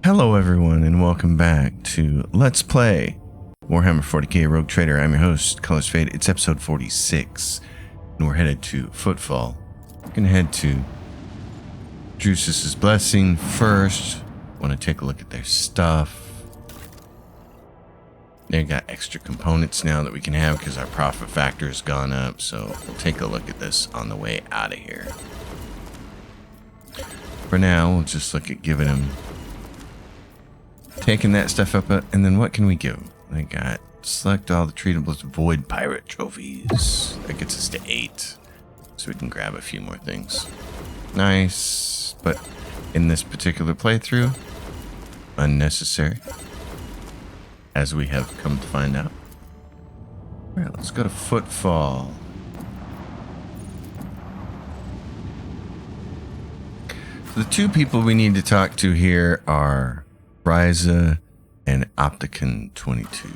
Hello everyone and welcome back to Let's Play Warhammer 40k Rogue Trader. I'm your host, Colors Fade. It's episode 46 and we're headed to Footfall. We're going to head to Drusus's Blessing first. Want to take a look at their stuff. They've got extra components now that we can have because our profit factor has gone up. So we'll take a look at this on the way out of here. For now, we'll just look at giving them taking that stuff up, and then what can we give? I got select all the treatables void pirate trophies. That gets us to 8, so we can grab a few more things. Nice, but in this particular playthrough, unnecessary, as we have come to find out. All right, let's go to Footfall. So the two people we need to talk to here are Ryza and Opticon 22.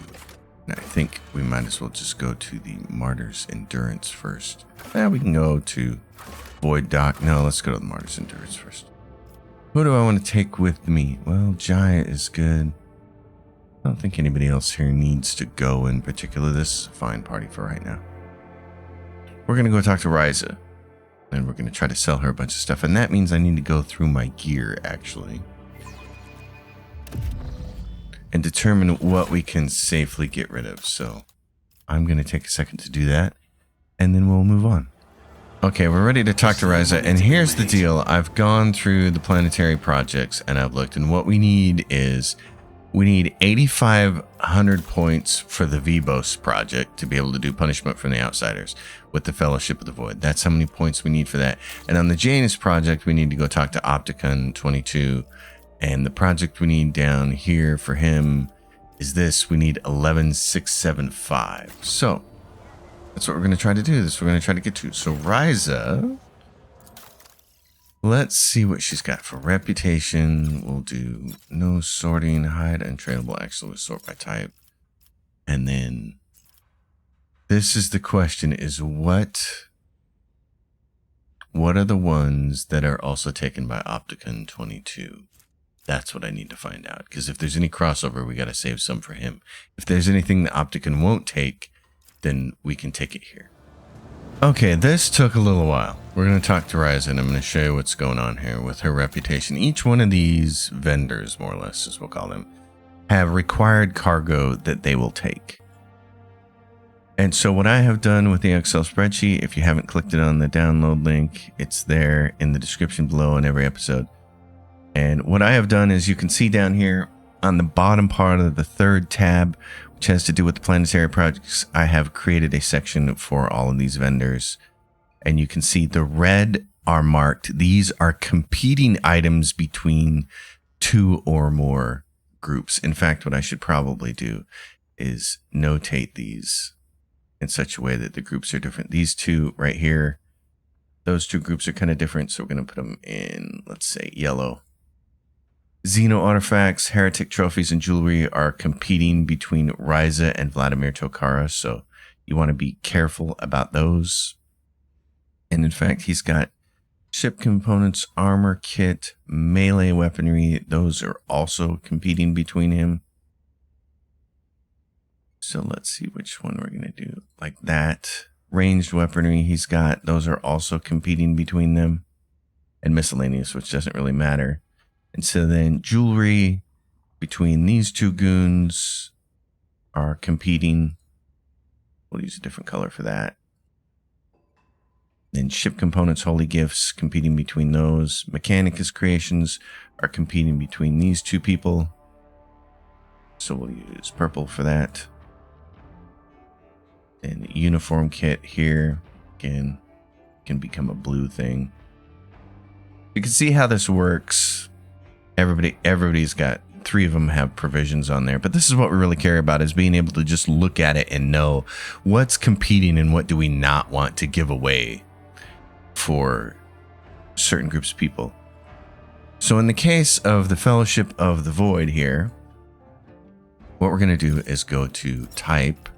And I think we might as well just go to the Martyr's Endurance first. We can go to Void Dock. No, let's go to the Martyr's Endurance first. Who do I want to take with me? Well, Jaya is good. I don't think anybody else here needs to go in particular. This is a fine party for right now. We're going to go talk to Ryza. And we're going to try to sell her a bunch of stuff. And that means I need to go through my gear, actually, and determine what we can safely get rid of. So I'm going to take a second to do that, and then we'll move on. Okay, we're ready to talk to Ryza, and here's the deal. I've gone through the planetary projects, and I've looked, and what we need is, we need 8,500 points for the Vibos project to be able to do punishment from the outsiders with the Fellowship of the Void. That's how many points we need for that. And on the Janus project, we need to go talk to Opticon 22. And the project we need down here for him is this. We need 11,675. So that's what we're going to try to do. This we're going to try to get to. So Ryza, let's see what she's got for reputation. We'll do no sorting, hide untradeable. Actually, we'll sort by type. And then this is the question: is what are the ones that are also taken by Opticon 22? That's what I need to find out, because if there's any crossover, we got to save some for him. If there's anything that Opticon won't take, then we can take it here. Okay, this took a little while. We're going to talk to Ryza, and I'm going to show you what's going on here with her reputation. Each one of these vendors, more or less, as we'll call them, have required cargo that they will take. And so what I have done with the Excel spreadsheet, if you haven't clicked it on the download link, it's there in the description below in every episode. And what I have done is, you can see down here on the bottom part of the third tab, which has to do with the planetary projects, I have created a section for all of these vendors. And you can see the red are marked. These are competing items between 2 or more groups. In fact, what I should probably do is notate these in such a way that the groups are different. These two right here, those two groups are kind of different. So we're going to put them in, let's say, yellow. Xeno artifacts, heretic trophies, and jewelry are competing between Ryza and Vladimir Tokara, so you want to be careful about those. And in fact, he's got ship components, armor kit, melee weaponry. Those are also competing between him. So let's see which one we're going to do. Like that. Ranged weaponry he's got. Those are also competing between them. And miscellaneous, which doesn't really matter. And so then jewelry between these two goons are competing. We'll use a different color for that. Then ship components, holy gifts, competing between those. Mechanicus creations are competing between these two people. So we'll use purple for that. And the uniform kit here, again, can become a blue thing. You can see how this works. Everybody's got 3 of them have provisions on there, but this is what we really care about, is being able to just look at it and know what's competing and what do we not want to give away for certain groups of people. So in the case of the Fellowship of the Void here, what we're going to do is go to type.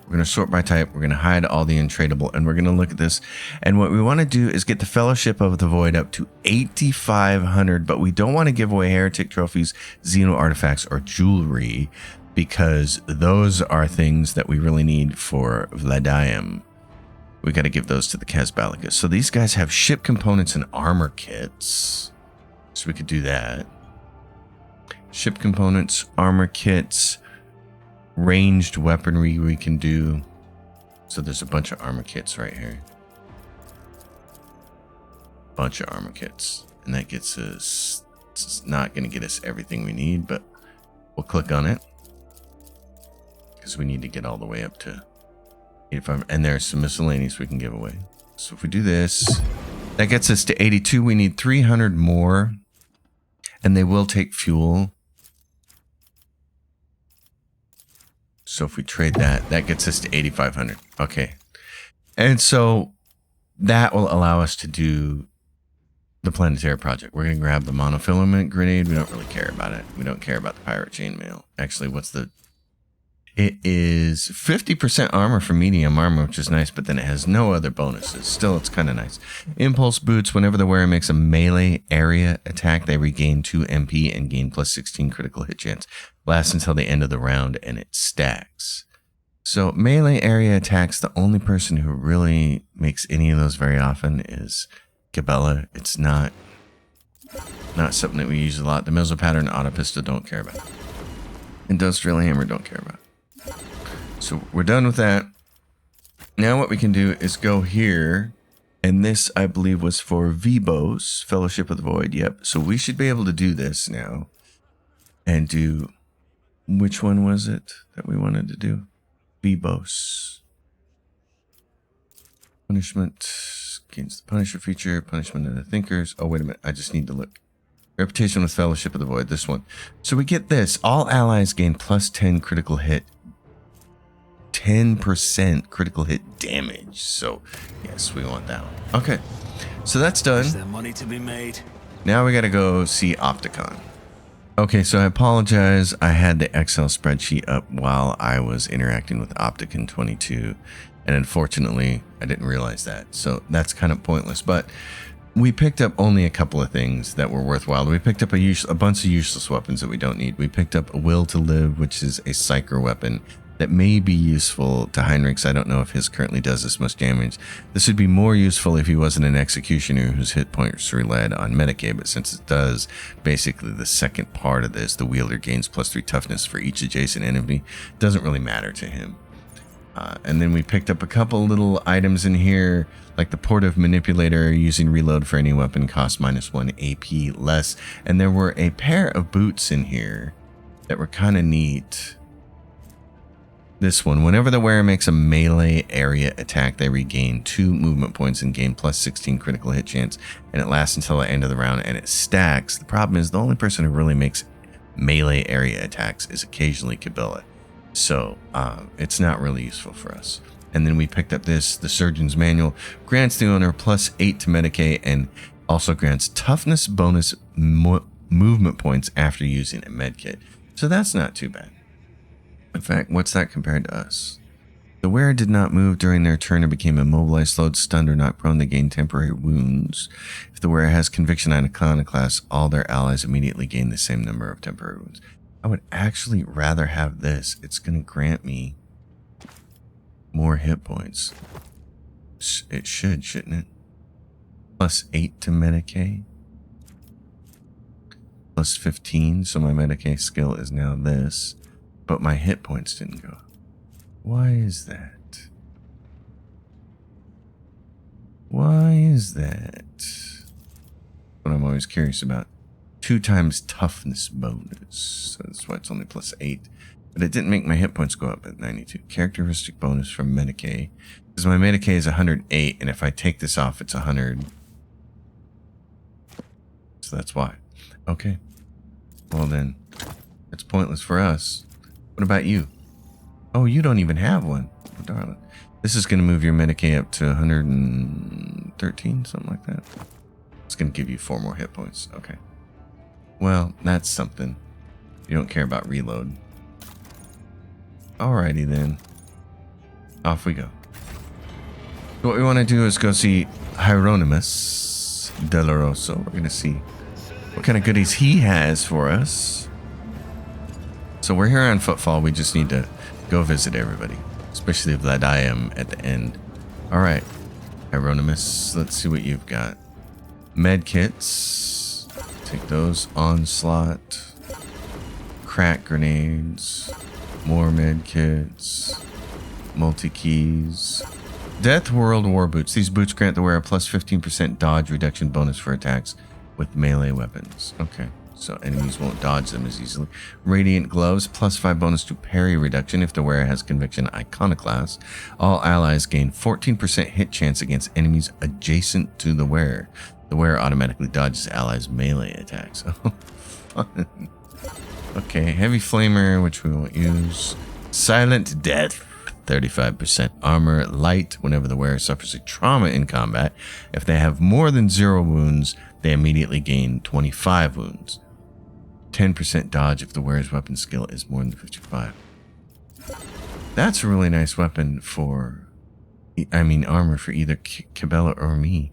We're going to sort by type. We're going to hide all the untradeable, and we're going to look at this. And what we want to do is get the Fellowship of the Void up to 8,500, but we don't want to give away heretic trophies, Xeno artifacts, or jewelry, because those are things that we really need for Vladium. We got to give those to the Casbalicus. So these guys have ship components and armor kits. So we could do that. Ship components, armor kits, ranged weaponry we can do. So there's a bunch of armor kits right here. Bunch of armor kits. And that gets us, it's not going to get us everything we need, but we'll click on it. Because we need to get all the way up to 85. And there's some miscellaneous we can give away. So if we do this, that gets us to 82. We need 300 more. And they will take fuel. So if we trade that, that gets us to 8,500. Okay. And so that will allow us to do the Planetary Project. We're going to grab the monofilament grenade. We don't really care about it. We don't care about the pirate chainmail. Actually, what's the... It is 50% armor for medium armor, which is nice, but then it has no other bonuses. Still, it's kind of nice. Impulse boots. Whenever the wearer makes a melee area attack, they regain 2 MP and gain plus 16 critical hit chance. Lasts until the end of the round, and it stacks. So melee area attacks, the only person who really makes any of those very often is Gabella. It's not something that we use a lot. The missile pattern, auto pistol, don't care about. Industrial hammer, don't care about. So we're done with that. Now what we can do is go here. And this, I believe, was for Vibos, Fellowship of the Void. Yep. So we should be able to do this now. And do... Which one was it that we wanted to do? Vibos. Punishment. Gains the Punisher feature. Punishment of the Thinkers. Oh, wait a minute. I just need to look. Reputation with Fellowship of the Void. This one. So we get this. All allies gain plus 10 critical hit. 10% critical hit damage. So, yes, we want that one. Okay. So that's done. Is there money to be made? Now we got to go see Opticon. Okay, so I apologize. I had the Excel spreadsheet up while I was interacting with Opticon 22. And unfortunately, I didn't realize that. So that's kind of pointless. But we picked up only a couple of things that were worthwhile. We picked up a bunch of useless weapons that we don't need. We picked up a Will to Live, which is a psyker weapon that may be useful to Heinrichs. I don't know if his currently does this much damage. This would be more useful if he wasn't an executioner whose hit points relied on Medicaid, but since it does basically the second part of this, the wielder gains plus 3 toughness for each adjacent enemy, it doesn't really matter to him. And then we picked up a couple little items in here, like the Portive Manipulator, using reload for any weapon costs minus 1 AP less. And there were a pair of boots in here that were kind of neat. This one, whenever the wearer makes a melee area attack, they regain 2 movement points and gain plus 16 critical hit chance, and it lasts until the end of the round, and it stacks. The problem is the only person who really makes melee area attacks is occasionally Kabila, so it's not really useful for us. And then we picked up this, the Surgeon's Manual, grants the owner plus 8 to Medicaid, and also grants toughness bonus movement points after using a medkit. So that's not too bad. In fact, what's that compared to us? The wearer did not move during their turn or became immobilized, slowed, stunned, or knocked prone. They gain temporary wounds. If the wearer has conviction on iconoclast, all their allies immediately gain the same number of temporary wounds. I would actually rather have this. It's going to grant me more hit points. It should, shouldn't it? Plus 8 to Medicaid. Plus 15, so my Medicaid skill is now this. But my hit points didn't go. Why is that? Why is that? What I'm always curious about. 2 times toughness bonus. So that's why it's only plus 8. But it didn't make my hit points go up at 92. Characteristic bonus from Medicaid. Because my Medicaid is 108, and if I take this off, it's 100. So that's why. Okay. Well then, it's pointless for us. What about you? Oh, you don't even have one. Oh, darling. This is going to move your Medicaid up to 113, something like that. It's going to give you 4 more hit points. Okay. Well, that's something. You don't care about reload. Alrighty then. off we go. What we want to do is go see Hieronymus Doloroso. We're going to see what kind of goodies he has for us. So we're here on Footfall. We just need to go visit everybody, especially Vladium at the end. All right, Hieronymus, let's see what you've got. Med kits. Take those. Onslaught. Crack grenades. More med kits. Multi-keys. Death World War Boots. These boots grant the wearer a plus 15% dodge reduction bonus for attacks with melee weapons. Okay, so enemies won't dodge them as easily. Radiant Gloves. Plus 5 bonus to parry reduction if the wearer has Conviction Iconoclast. All allies gain 14% hit chance against enemies adjacent to the wearer. The wearer automatically dodges allies' melee attacks. Oh, fun. Okay, Heavy Flamer, which we won't use. Silent Death. 35% armor. Light, whenever the wearer suffers a trauma in combat. If they have more than 0 wounds, they immediately gain 25 wounds. 10% dodge if the wearer's weapon skill is more than 55. That's a really nice weapon for... armor for either Cabela or me.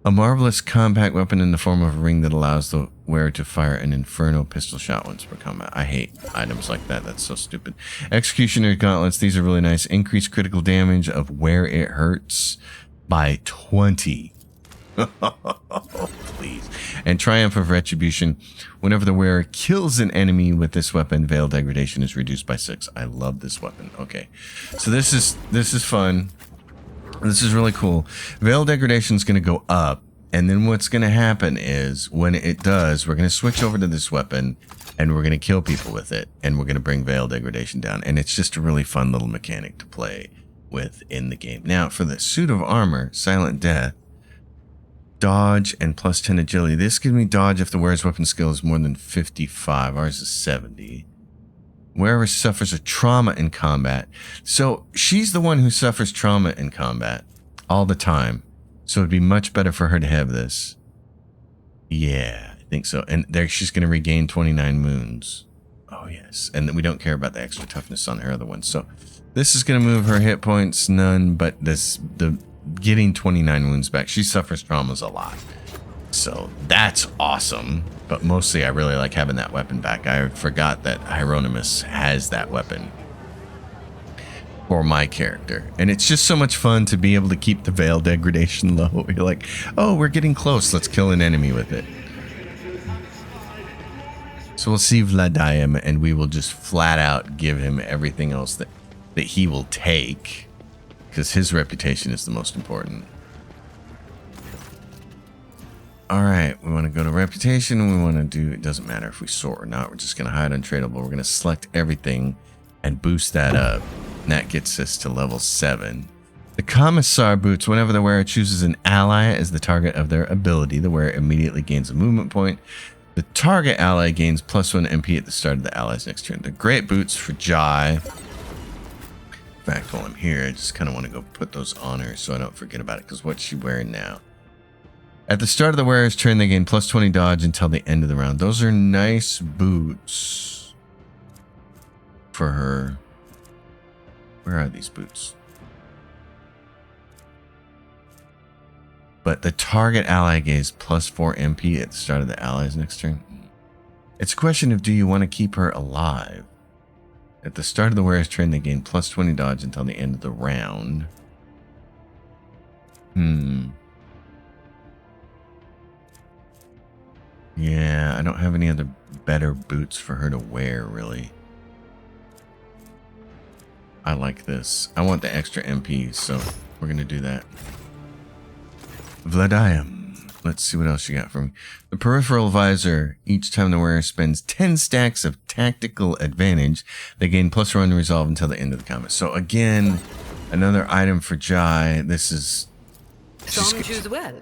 A marvelous compact weapon in the form of a ring that allows the wearer to fire an inferno pistol shot once per combat. I hate items like that. That's so stupid. Executioner gauntlets. These are really nice. Increase critical damage of where it hurts by 20. Please. And Triumph of Retribution. Whenever the wearer kills an enemy with this weapon, Veil Degradation is reduced by 6. I love this weapon. Okay. So this is fun. This is really cool. Veil Degradation is going to go up, and then what's going to happen is when it does, we're going to switch over to this weapon, and we're going to kill people with it, and we're going to bring Veil Degradation down. And it's just a really fun little mechanic to play with in the game. Now, for the suit of armor, Silent Death, dodge and plus 10 agility. This gives me dodge if the wearer's weapon skill is more than 55. Ours is 70. Wherever suffers a trauma in combat. So she's the one who suffers trauma in combat all the time. So it'd be much better for her to have this. Yeah, I think so. And there she's going to regain 29 wounds. Oh, yes. And we don't care about the extra toughness on her other one. So this is going to move her hit points none, but the getting 29 wounds back. She suffers traumas a lot. So that's awesome. But mostly I really like having that weapon back. I forgot that Hieronymus has that weapon for my character. And it's just so much fun to be able to keep the Veil Degradation low. You're like, oh, we're getting close. Let's kill an enemy with it. So we'll see Vladium, and we will just flat out give him everything else that he will take. Because his reputation is the most important. Alright, we want to go to reputation, and we want to do, it doesn't matter if we sort or not, we're just going to hide untradeable. We're going to select everything and boost that up. And that gets us to level 7. The Commissar boots, whenever the wearer chooses an ally as the target of their ability, the wearer immediately gains a movement point. The target ally gains +1 MP at the start of the ally's next turn. They're great boots for Jai. In fact, while I'm here, I just kind of want to go put those on her so I don't forget about it, because what's she wearing now? At the start of the wearer's turn, they gain +20 dodge until the end of the round. Those are nice boots for her. Where are these boots? But the target ally gains +4 MP at the start of the ally's next turn. It's a question of, do you want to keep her alive? At the start of the wearer's turn, they gain +20 dodge until the end of the round. Yeah, I don't have any other better boots for her to wear, really. I like this. I want the extra MP, so we're going to do that. Vladium. Let's see what else you got for me. The peripheral visor. Each time the wearer spends 10 stacks of tactical advantage, they gain +1 resolve until the end of the combat. So again, another item for Jai. This is... Some choose well.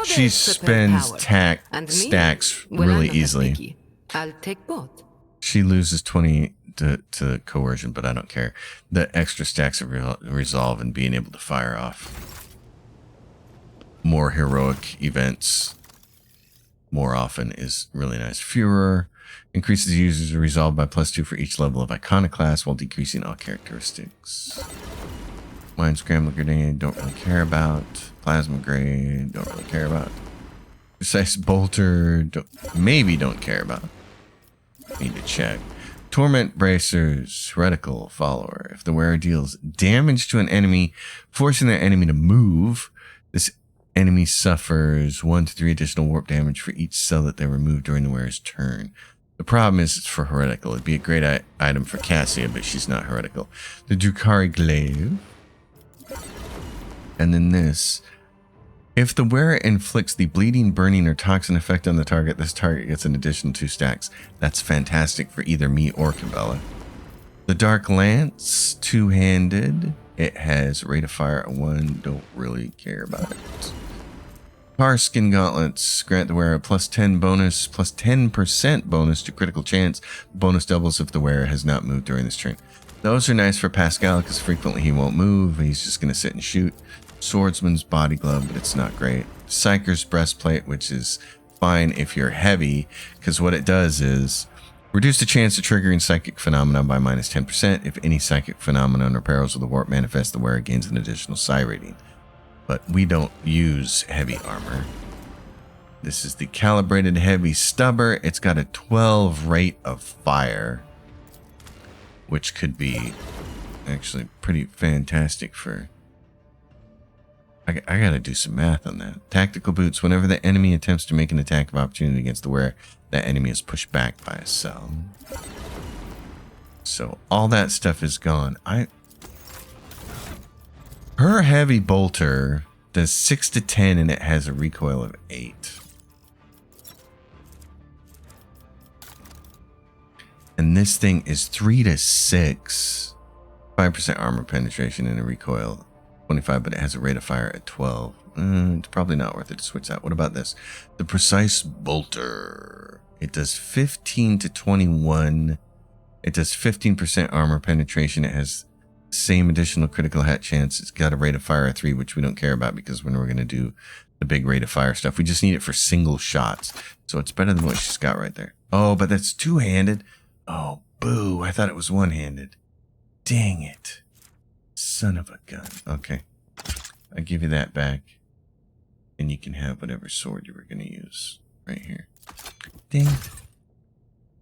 She spends stacks really easily. I'll take both. She loses 20 to coercion, but I don't care. The extra stacks of resolve and being able to fire off more heroic events more often is really nice. Furor increases the user's resolve by +2 for each level of Iconoclast while decreasing all characteristics. Mind Scrambler Grenade, don't really care about. Plasma Grenade, don't really care about. Precise Bolter, maybe don't care about. Need to check. Torment Bracers, Heretical Follower. If the wearer deals damage to an enemy, forcing their enemy to move, this enemy suffers 1 to 3 additional warp damage for each cell that they remove during the wearer's turn. The problem is it's for Heretical. It'd be a great item for Cassia, but she's not Heretical. The Drukhari Glaive. And then this. If the wearer inflicts the bleeding, burning, or toxin effect on the target, this target gets an additional 2 stacks. That's fantastic for either me or Cabela. The Dark Lance, 2-handed. It has rate of fire at 1. Don't really care about it. Tar Skin Gauntlets grant the wearer a plus 10 bonus, plus 10% bonus to critical chance. Bonus doubles if the wearer has not moved during this turn. Those are nice for Pascal because frequently he won't move. He's just going to sit and shoot. Swordsman's Body Glove, but it's not great. Psyker's Breastplate, which is fine if you're heavy, because what it does is reduce the chance of triggering psychic phenomena by minus 10%. If any psychic phenomenon or perils of the warp manifest, the wearer gains an additional psi rating. But we don't use heavy armor. This is the Calibrated Heavy Stubber. It's got a 12 rate of fire, which could be actually pretty fantastic for... I gotta do some math on that. Tactical Boots. Whenever the enemy attempts to make an attack of opportunity against the wearer, that enemy is pushed back by a cell. So all that stuff is gone. Her Heavy Bolter does 6 to 10 and it has a recoil of 8. And this thing is 3 to 6. 5% armor penetration and a recoil 25, but it has a rate of fire at 12. It's probably not worth it to switch that. What about this? The Precise Bolter. It does 15 to 21. It does 15% armor penetration. It has the same additional critical hit chance. It's got a rate of fire of 3, which we don't care about because when we're going to do the big rate of fire stuff, we just need it for single shots. So it's better than what she's got right there. Oh, but that's 2-handed. Oh, boo. I thought it was 1-handed. Dang it. Son of a gun. Okay. I'll give you that back. And you can have whatever sword you were going to use. Right here. Ding.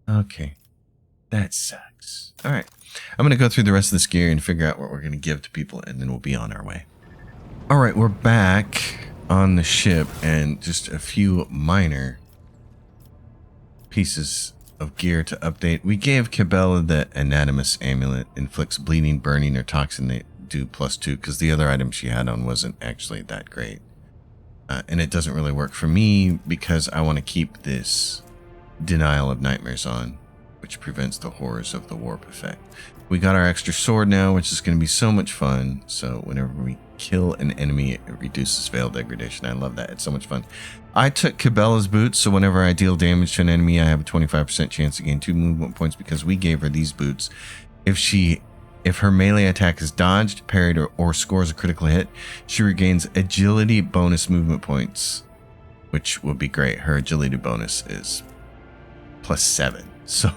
Okay. That sucks. Alright. I'm going to go through the rest of this gear and figure out what we're going to give to people. And then we'll be on our way. Alright. We're back on the ship. And just a few minor pieces of gear to update. We gave Cabela the Anatomist Amulet. Inflicts bleeding, burning, or toxin. They do +2 because the other item she had on wasn't actually that great. And it doesn't really work for me because I want to keep this Denial of Nightmares on, which prevents the horrors of the warp effect. We got our extra sword now, which is going to be so much fun. So whenever we kill an enemy, it reduces veil degradation. I love that. It's so much fun. I took Cabela's boots, so whenever I deal damage to an enemy, I have a 25% chance to gain 2 movement points because we gave her these boots. If her melee attack is dodged, parried, or scores a critical hit, she regains agility bonus movement points, which would be great. Her agility bonus is +7, so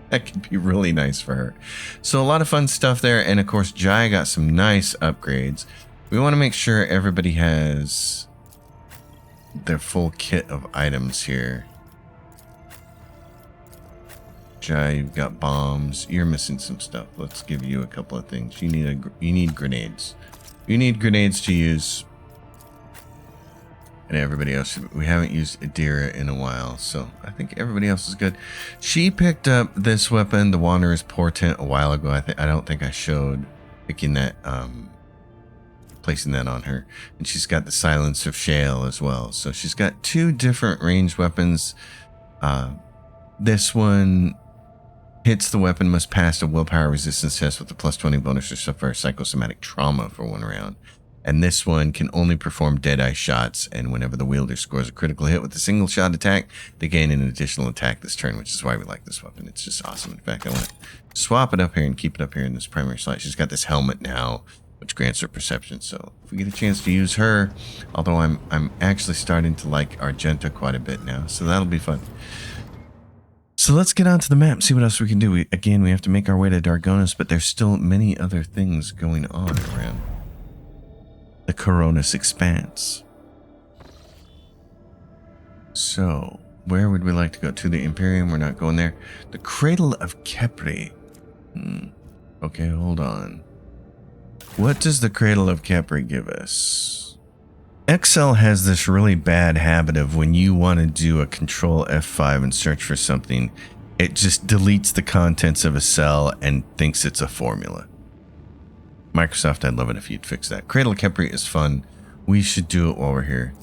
that could be really nice for her. So a lot of fun stuff there, and of course Jai got some nice upgrades. We want to make sure everybody has their full kit of items here. Jai, you've got bombs. You're missing some stuff. Let's give you a couple of things. You need grenades. You need grenades to use. And everybody else, we haven't used Adira in a while, so I think everybody else is good. She picked up this weapon, the Wanderer's Portent, a while ago. I don't think I showed picking that, placing that on her. And she's got the Silence of Shale as well. So she's got 2 different ranged weapons. This one hits the weapon, must pass a willpower resistance test with a +20 bonus or suffer psychosomatic trauma for 1 round. And this one can only perform Deadeye shots, and whenever the wielder scores a critical hit with a single shot attack, they gain an additional attack this turn, which is why we like this weapon. It's just awesome. In fact, I want to swap it up here and keep it up here in this primary slot. She's got this helmet now, which grants her perception. So if we get a chance to use her, although I'm actually starting to like Argenta quite a bit now, so that'll be fun. So let's get onto the map and see what else we can do. We have to make our way to Dargonis, but there's still many other things going on around. the Coronis Expanse. So, where would we like to go? To the Imperium? We're not going there. The Cradle of Kepri. Okay, hold on. What does the Cradle of Kepri give us? Excel has this really bad habit of when you want to do a Control F5 and search for something, it just deletes the contents of a cell and thinks it's a formula. Microsoft, I'd love it if you'd fix that. Cradle of Kepri is fun. We should do it while we're here.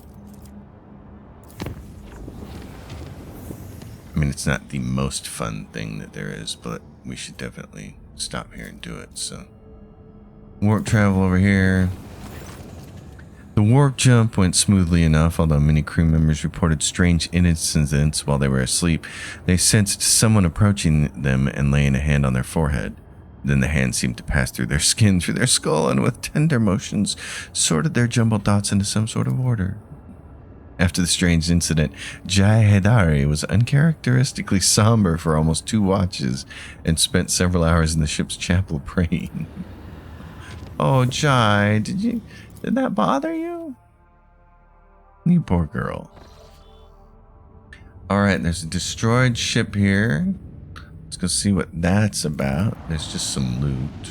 I mean, it's not the most fun thing that there is, but we should definitely stop here and do it. So, warp travel over here. The warp jump went smoothly enough, although many crew members reported strange incidents while they were asleep. They sensed someone approaching them and laying a hand on their forehead. Then the hand seemed to pass through their skin, through their skull, and with tender motions, sorted their jumbled thoughts into some sort of order. After the strange incident, Jai Hedari was uncharacteristically somber for almost 2 watches and spent several hours in the ship's chapel praying. Oh, Jai, did that bother you? You poor girl. Alright, there's a destroyed ship here. Let's go see what that's about. There's just some loot.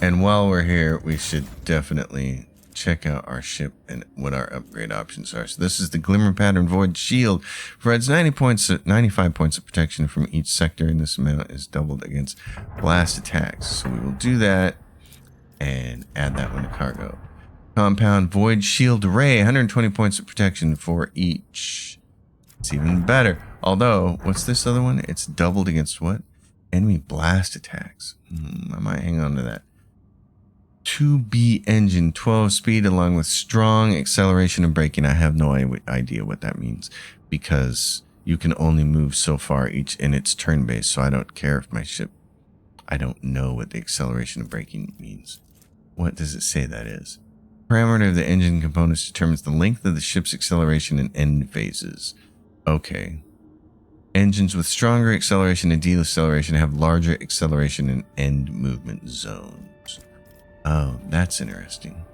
And while we're here, we should definitely check out our ship and what our upgrade options are. So this is the Glimmer Pattern Void Shield. Provides 95 points of protection from each sector, and this amount is doubled against blast attacks. So we will do that and add that one to cargo. Compound Void Shield Array, 120 points of protection for each. It's even better. Although, what's this other one? It's doubled against what? Enemy blast attacks. I might hang on to that. 2B engine, 12 speed, along with strong acceleration and braking. I have no idea what that means, because you can only move so far each in its turn base, so I don't care if my ship... I don't know what the acceleration and braking means. What does it say that is? Parameter of the engine components determines the length of the ship's acceleration and end phases. Okay. Engines with stronger acceleration and deceleration have larger acceleration and end movement zones. Oh, that's interesting.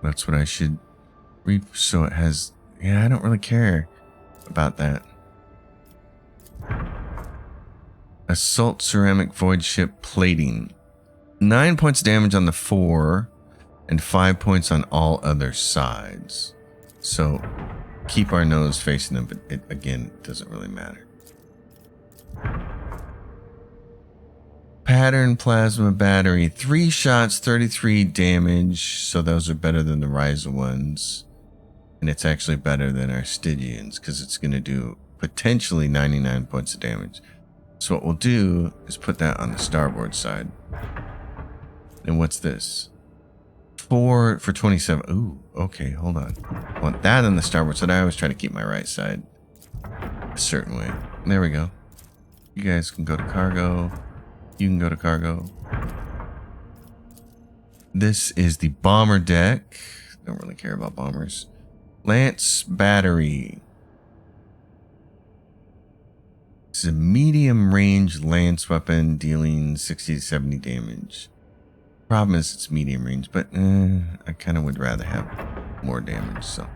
That's what I should read. So it has... Yeah, I don't really care about that. Assault Ceramic Void Ship Plating. 9 points damage on the 4 and 5 points on all other sides. So keep our nose facing them, but it doesn't really matter. Pattern Plasma Battery, 3 shots, 33 damage, so those are better than the Ryza ones. And it's actually better than our Stygians, because it's going to do potentially 99 points of damage. So what we'll do is put that on the starboard side. And what's this? 4 for 27. Ooh, okay, hold on. I want that on the starboard side. I always try to keep my right side a certain way. There we go. You guys can go to cargo. You can go to cargo. This is the bomber deck. Don't really care about bombers. Lance battery. It's a medium range lance weapon dealing 60 to 70 damage. Problem is it's medium range, but I kind of would rather have more damage, so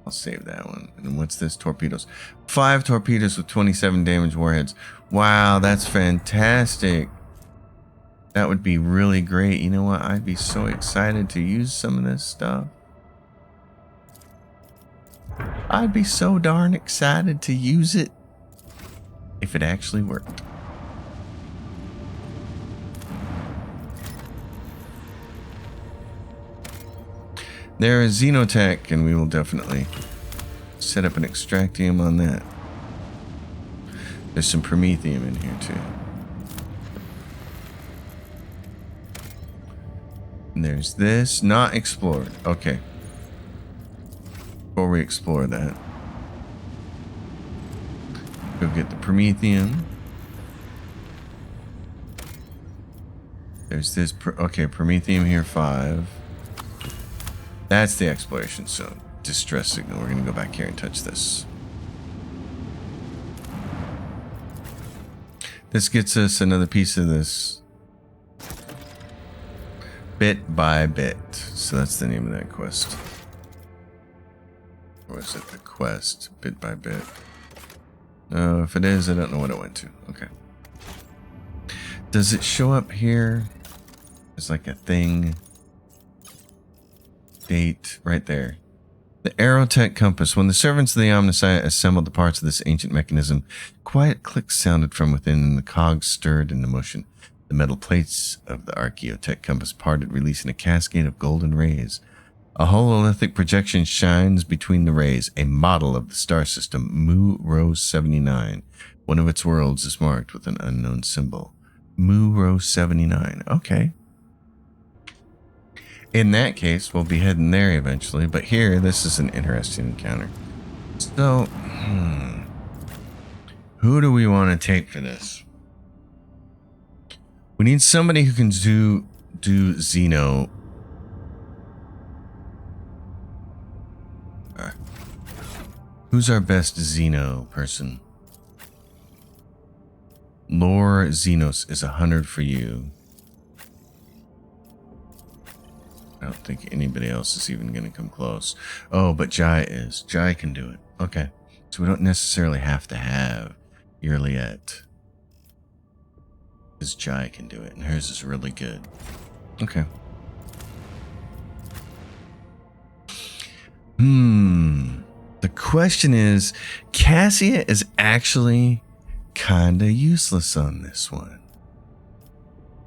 I'll save that one. And what's this? Torpedoes. 5 torpedoes with 27 damage warheads. Wow, that's fantastic. That would be really great. You know what? I'd be so excited to use some of this stuff. I'd be so darn excited to use it if it actually worked. There is Xenotech, and we will definitely set up an extractium on that. There's some Promethium in here too. And there's this, not explored. Okay. Before we explore that, go get the Promethium. There's this, okay, Promethium here, 5. That's the exploration zone. Distress signal. We're going to go back here and touch this. This gets us another piece of this. Bit by bit. So that's the name of that quest. Or is it the quest? Bit by bit. Oh, if it is, I don't know what it went to. Okay. Does it show up here? It's like a thing. Date right there. The Aerotech compass. When the servants of the Omniscient assembled the parts of this ancient mechanism, quiet clicks sounded from within and the cogs stirred into motion. The metal plates of the Archaeotech compass parted, releasing a cascade of golden rays. A hololithic projection shines between the rays, a model of the star system, Mu Rho 79. One of its worlds is marked with an unknown symbol. Mu Rho 79. Okay. In that case, we'll be heading there eventually, but here, this is an interesting encounter. So, who do we want to take for this? We need somebody who can do Xeno. Who's our best Xeno person? Lore Xenos is 100 for you. I don't think anybody else is even going to come close. Oh, but Jai is. Jai can do it. Okay. So we don't necessarily have to have Yurliet. Because Jai can do it, and hers is really good. Okay. The question is, Cassia is actually kind of useless on this one.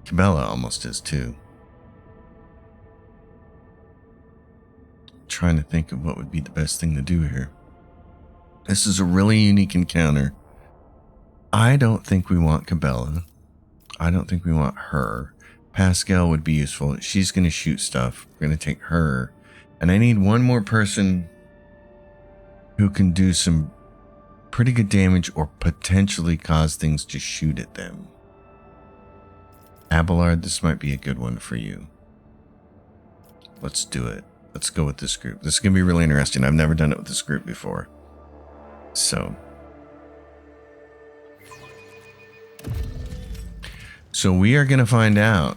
Cabela almost is too. Trying to think of what would be the best thing to do here. This is a really unique encounter. I don't think we want Cabela. I don't think we want her. Pascal would be useful. She's going to shoot stuff. We're going to take her. And I need one more person who can do some pretty good damage or potentially cause things to shoot at them. Abelard, this might be a good one for you. Let's do it. Let's go with this group. This is going to be really interesting. I've never done it with this group before. So we are going to find out.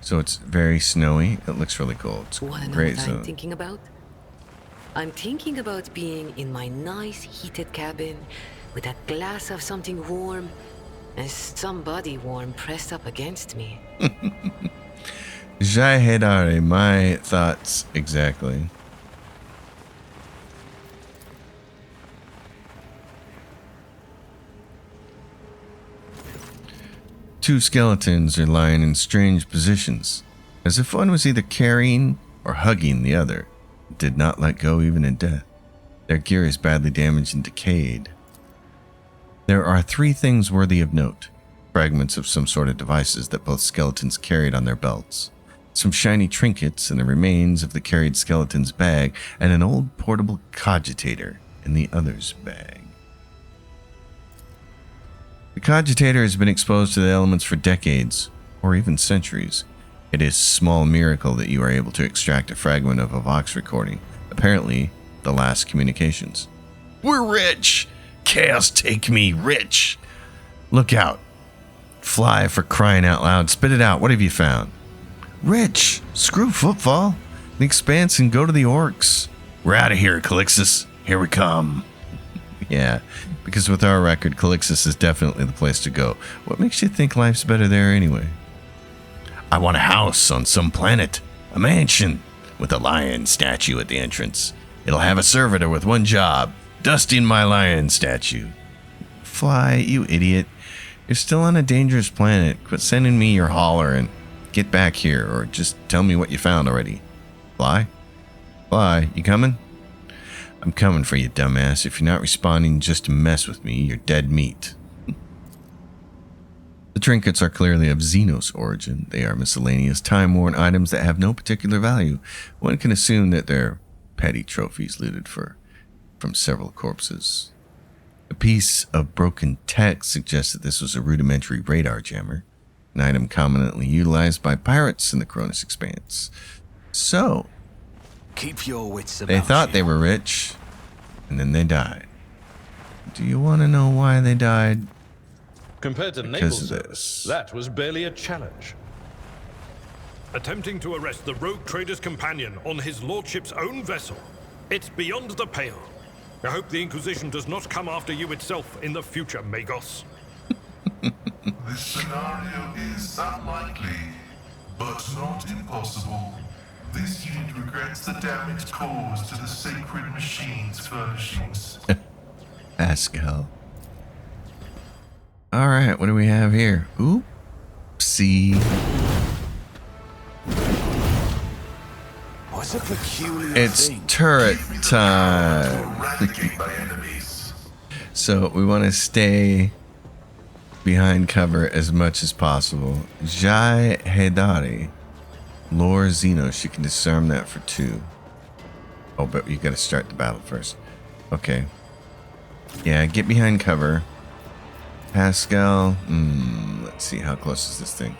So it's very snowy. It looks really cool. It's great. What I'm thinking about? I'm thinking about being in my nice heated cabin with a glass of something warm and somebody warm pressed up against me. Jai Hedare, my thoughts exactly. Two skeletons are lying in strange positions, as if one was either carrying or hugging the other. It did not let go even in death. Their gear is badly damaged and decayed. There are three things worthy of note. Fragments of some sort of devices that both skeletons carried on their belts. Some shiny trinkets and the remains of the carried skeleton's bag, and an old portable cogitator in the other's bag. The cogitator has been exposed to the elements for decades, or even centuries. It is a small miracle that you are able to extract a fragment of a Vox recording, apparently the last communications. We're rich! Chaos take me, rich! Look out. Fly, for crying out loud. Spit it out. What have you found? Rich! Screw footfall. The expanse and go to the orcs. We're out of here, Calixus. Here we come. Yeah, because with our record, Calixus is definitely the place to go. What makes you think life's better there anyway? I want a house on some planet. A mansion with a lion statue at the entrance. It'll have a servitor with one job. Dusting my lion statue. Fly, you idiot. You're still on a dangerous planet. Quit sending me your holler and get back here, or just tell me what you found already. Fly? Fly, you coming? I'm coming for you, dumbass. If you're not responding just to mess with me, you're dead meat. The trinkets are clearly of Xenos origin. They are miscellaneous, time-worn items that have no particular value. One can assume that they're petty trophies looted from several corpses. A piece of broken text suggests that this was a rudimentary radar jammer, an item commonly utilized by pirates in the Cronus Expanse. So, keep your wits about they thought you. they were rich, and then they died. Do you want to know why they died? Compared to naval Because of service, this. that was barely a challenge. Attempting to arrest the rogue trader's companion on his lordship's own vessel. It's beyond the pale. I hope the Inquisition does not come after you itself in the future, Magos. This scenario is unlikely, but not impossible. This unit regrets the damage caused to the sacred machine's furnishings. Pascal. Alright, what do we have here? Oopsie. What's a peculiar It's thing? turret time. Eradicate my enemies. So we want to stay behind cover as much as possible. Jai Hedari. Lore Xeno. She can disarm that for 2. Oh, but you got to start the battle first. Okay. Yeah, get behind cover. Pascal. Let's see. How close is this thing?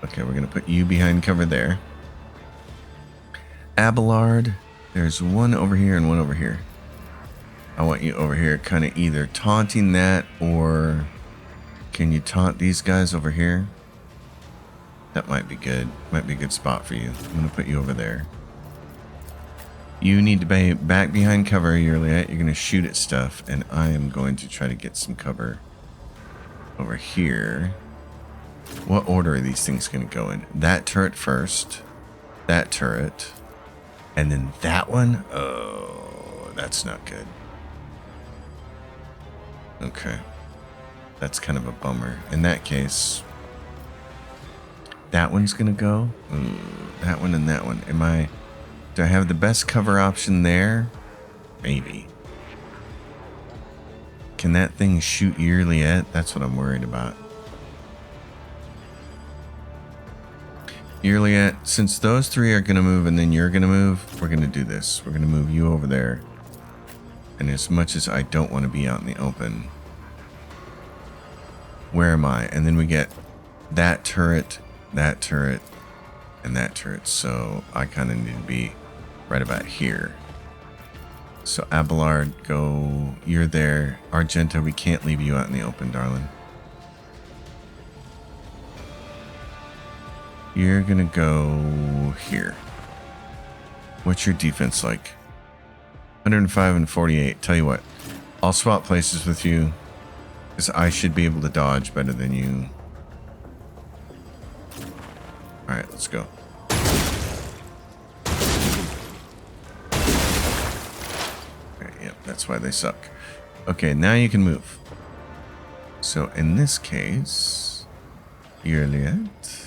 Okay, we're going to put you behind cover there. Abelard. There's one over here and one over here. I want you over here kind of either taunting that or can you taunt these guys over here? That might be good. Might be a good spot for you. I'm going to put you over there. You need to be back behind cover, Yurliet. You're going to shoot at stuff, and I am going to try to get some cover over here. What order are these things going to go in? That turret first. That turret. And then that one? Oh, that's not good. Okay. That's kind of a bummer. In that case, that one's going to go. Ooh, that one and that one. Do I have the best cover option there? Maybe. Can that thing shoot yearly at? That's what I'm worried about. Yearly at, since those 3 are going to move and then you're going to move, we're going to do this. We're going to move you over there. And as much as I don't want to be out in the open, where am I? And then we get that turret, and that turret. So I kind of need to be right about here. So Abelard, go. You're there. Argenta, we can't leave you out in the open, darling. You're gonna go here. What's your defense like? 105 and 48. Tell you what, I'll swap places with you, because I should be able to dodge better than you. Alright, let's go. Alright, yep, that's why they suck. Okay, now you can move. So in this case, Yurliet.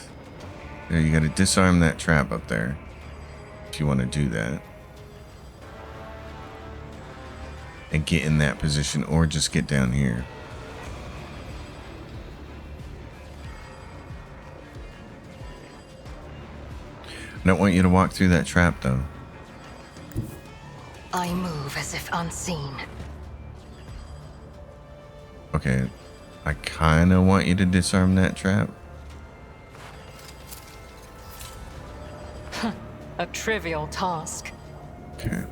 There, you gotta disarm that trap up there. If you want to do that. And get in that position, or just get down here. I don't want you to walk through that trap, though. I move as if unseen. Okay. I kind of want you to disarm that trap. A trivial task. Okay.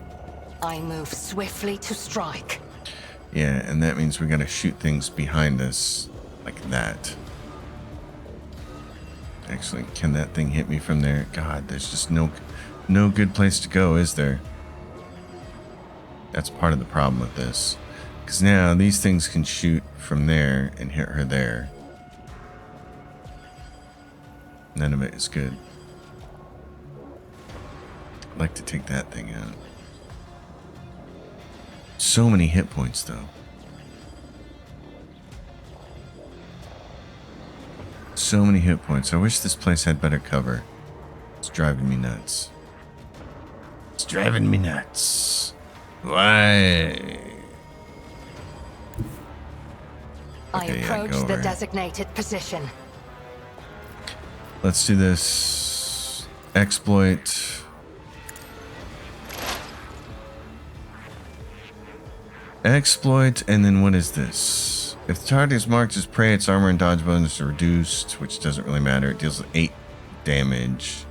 I move swiftly to strike. Yeah, and that means we gotta shoot things behind us like that. Actually, can that thing hit me from there? God, there's just no good place to go, is there? That's part of the problem with this. Because now these things can shoot from there and hit her there. None of it is good. I'd like to take that thing out. So many hit points, though. So many hit points. I wish this place had better cover. It's driving me nuts. It's driving me nuts. Why? I Okay, yeah, approach go the over. designated position. Let's do this. Exploit. Exploit, and then what is this? If the target is marked as prey, its armor and dodge bonus are reduced, which doesn't really matter. It deals 8 damage.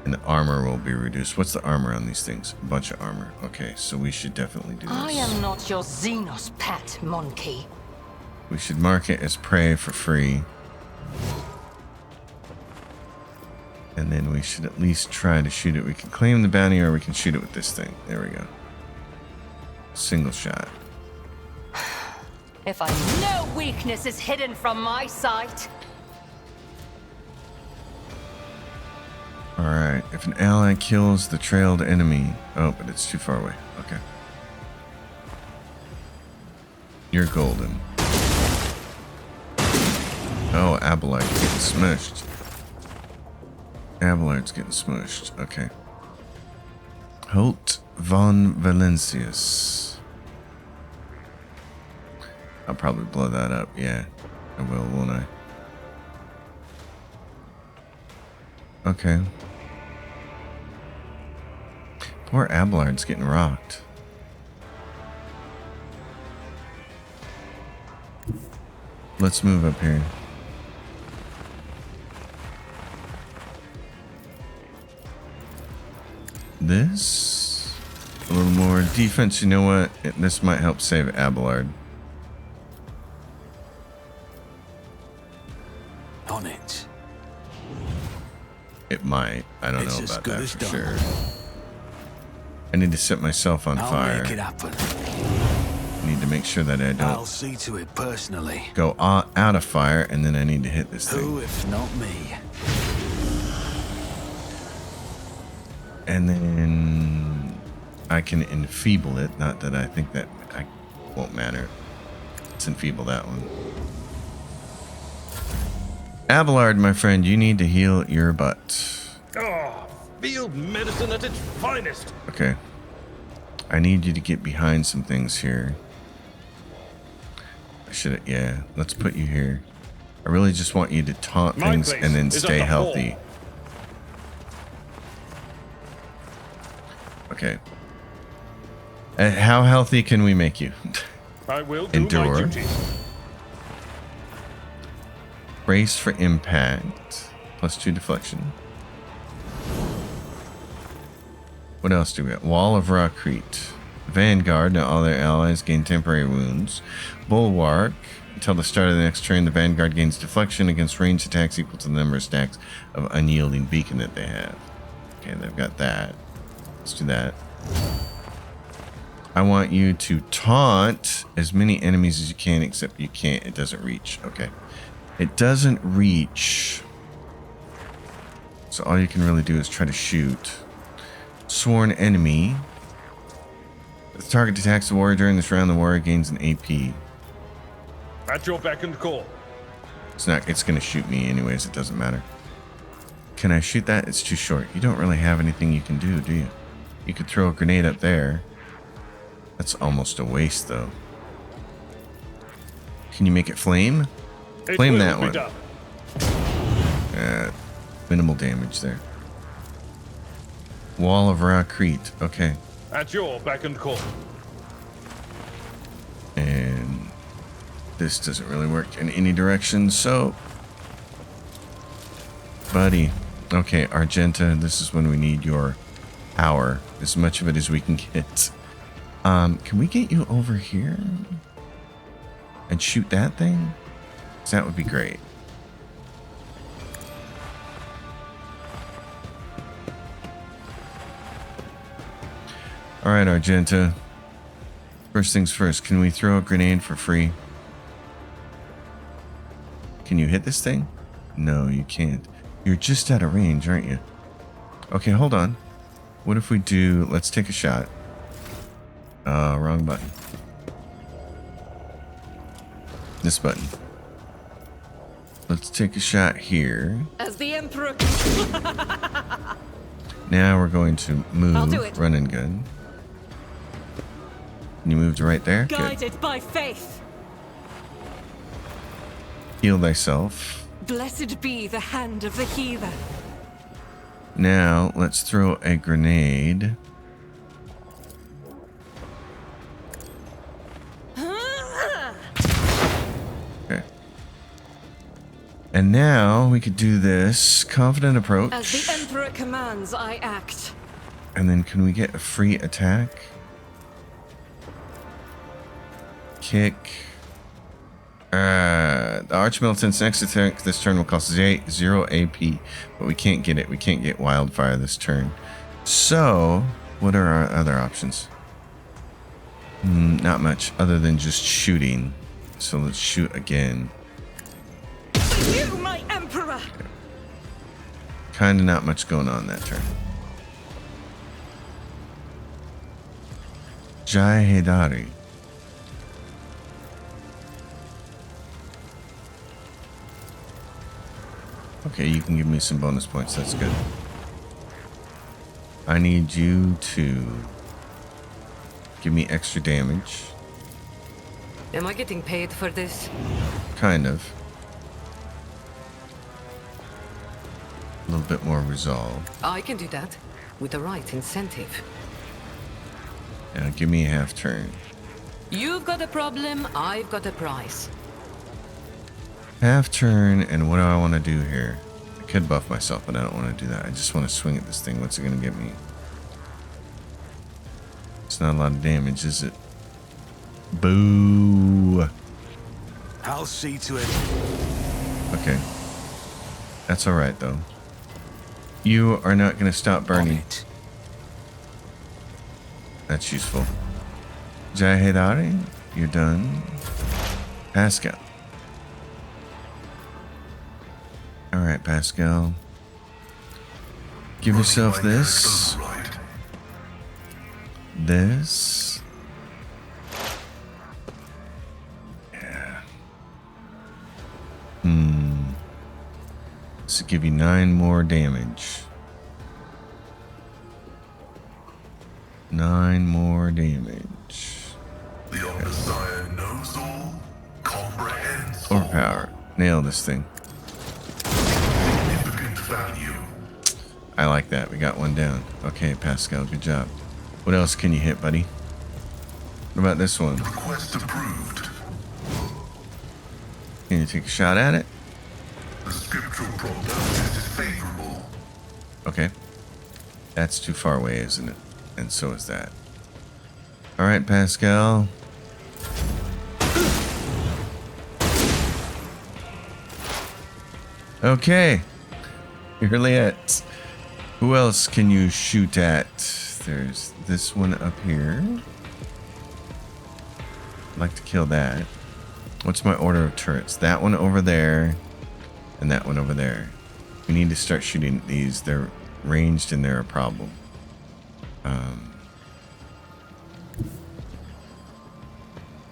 And the armor will be reduced. What's the armor on these things? A bunch of armor. Okay, so we should definitely do this. I am not your Xenos pet, monkey. We should mark it as prey for free. And then we should at least try to shoot it. We can claim the bounty or we can shoot it with this thing. There we go. Single shot. If I no weakness is hidden from my sight. Alright, if an ally kills the trailed enemy... Oh, but it's too far away. Okay. You're golden. Oh, Abelard's getting smushed. Abelard's getting smushed. Okay. Holt von Valencius. I'll probably blow that up. Yeah, I will, won't I? Okay. Poor Abelard's getting rocked. Let's move up here. This, a little more defense. You know what? This might help save Abelard. On it. It might. I don't It's know as about good that as for done. sure. I need to set myself on I'll fire. make it happen. I need to make sure that I I'll don't see to it personally. go out of fire, and then I need to hit this Who, thing. if not me? And then I can enfeeble it. Not that I think that I won't matter. Let's enfeeble that one. Abelard, my friend, you need to heal your butt. Ah, field medicine at its finest. Okay. I need you to get behind some things here. I should, yeah, let's put you here. I really just want you to taunt My things place and then is at stay the healthy. hall. Okay. How healthy can we make you? I will do my Endure. duty. Brace for impact. +2 deflection. What else do we got? Wall of Rockcrete. Vanguard. Now all their allies gain temporary wounds. Bulwark. Until the start of the next turn, the Vanguard gains deflection against ranged attacks equal to the number of stacks of unyielding beacon that they have. Okay, they've got that. Let's do that. I want you to taunt as many enemies as you can, except you can't. It doesn't reach. Okay. It doesn't reach. So all you can really do is try to shoot. Sworn enemy. The target attacks the warrior during this round. The warrior gains an AP. At your beck and call. It's not. It's gonna shoot me anyways. It doesn't matter. Can I shoot that? It's too short. You don't really have anything you can do you? You could throw a grenade up there. That's almost a waste, though. Can you make it flame? It Flame will that be one. done. Minimal damage there. Wall of Rockcrete. Okay. At your beck and call. And this doesn't really work in any direction, so... Buddy. Okay, Argenta, this is when we need your power. As much of it as we can get. Can we get you over here? And shoot that thing? 'Cause that would be great. Alright, Argenta. First things first, can we throw a grenade for free? Can you hit this thing? No, you can't. You're just out of range, aren't you? Okay, hold on. What if we do... Let's take a shot. Wrong button. This button. Let's take a shot here. As the Emperor. Now we're going to move. I'll do it. Run and gun. You moved right there? Good. Guided by faith. Heal thyself. Blessed be the hand of the healer. Now, let's throw a grenade. Okay. And now we could do this confident approach. As the Emperor commands, I act. And then can we get a free attack? Kick. The Archmilitant's next attack this turn will cost 0 AP, but we can't get it. We can't get Wildfire this turn. So, what are our other options? Not much, other than just shooting. So let's shoot again. You, my Emperor! Kinda not much going on that turn. Jai Hedari. Okay, you can give me some bonus points. That's good. I need you to give me extra damage. Am I getting paid for this? Kind of. A little bit more resolve. I can do that with the right incentive. Now give me a half turn. You've got a problem, I've got a prize. Half turn, and what do I want to do here? I could buff myself, but I don't want to do that. I just want to swing at this thing. What's it going to get me? It's not a lot of damage, is it? Boo! I'll see to it. Okay. That's alright, though. You are not going to stop On burning. it. That's useful. Jahedari, you're done. Pascal. Alright, Pascal. Give yourself this. This. Yeah. This will give you 9 more damage. 9 more damage. The Omnissiah knows all, comprehends all. Overpower. Nail this thing. Significant value. I like that. We got one down. Okay, Pascal, good job. What else can you hit, buddy? What about this one? Request approved. Can you take a shot at it? The scriptural prognosis is favorable. Okay. That's too far away, isn't it? And so is that. Alright, Pascal. Okay. You're lit. Who else can you shoot at? There's this one up here. I'd like to kill that. What's my order of turrets? That one over there. And that one over there. We need to start shooting at these. They're ranged and they're a problem.